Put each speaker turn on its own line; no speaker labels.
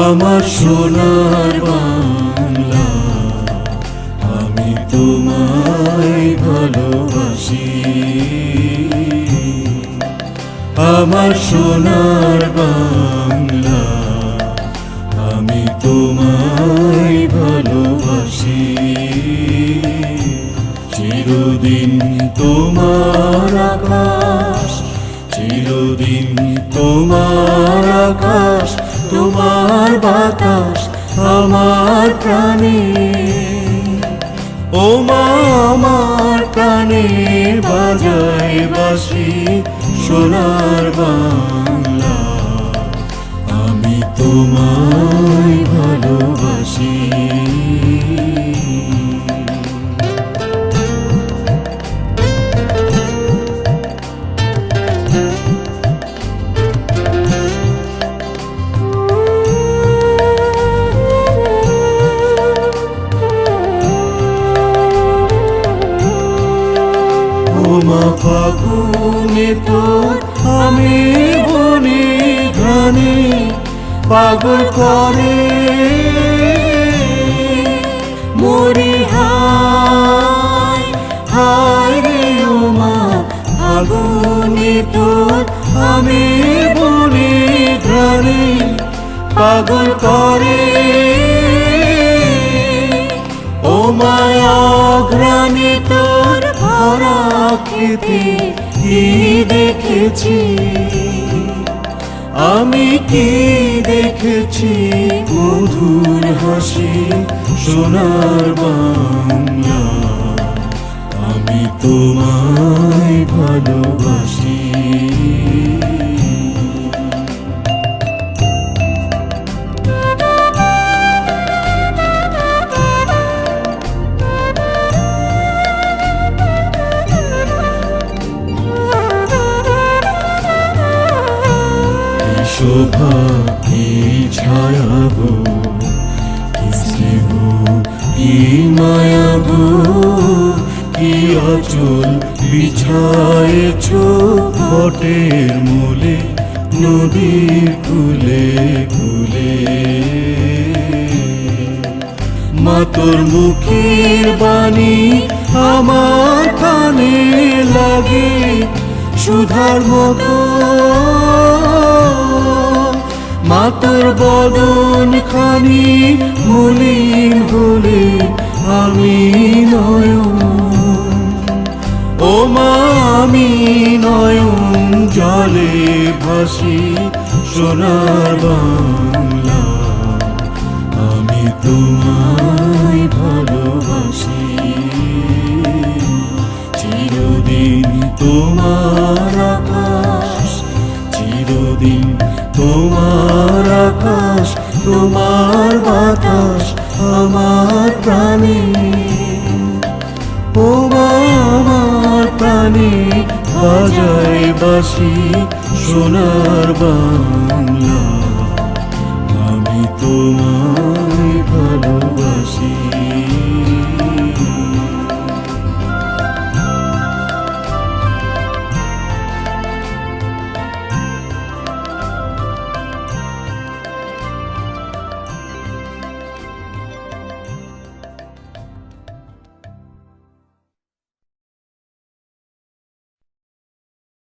আমার সোনার বাংলা, আমি তোমায় ভালোবাসি। আমার সোনার বাংলা, আমি তোমায় ভালোবাসি। চিরদিন তোমার আকাশ, চিরদিন তোমার আকাশ, তোমার বাতাস আমার প্রাণে। ও মা আমার প্রাণে বাজায় বাঁশি সোনার বাংলা, আমি তোমায় ভালোবাসি। মা ফাগুনে তোর আমি বনে ঘানে পাগল করে মরি। হায় হায় রে ও মা ফাগুনে তোর আমি বনে ঘানে পাগল করে। ও মায়া ঘ্রাণে তোর ভরা খেতে কি দেখেছি আমি, কি দেখেছি মধুর হাসি সোনার বাংলা, আমি তোমায় ভালোবাসি। শোভা কি ছায়া গো, কি স্নেহ কি মায়া গো, কি আঁচল বিছায়েছ বটের মূলে নদীর কূলে কূলে। মা তোর মুখের বাণী আমার কানে লাগে সুধার মতো। মা তোর বদন খানি মলিন হলে আমি নয়ন, ও মা আমি নয়ন জলে ভাসি সোনার বাংলা, আমি তোমায় ভালোবাসি। চিরদিন তোমার আকাশ, চিরদিন তোমার আকাশ, তোমার বাতাস আমার প্রাণে। ও আমার প্রাণে বাজায় বাঁশি সোনার বাংলা, আমি তোমার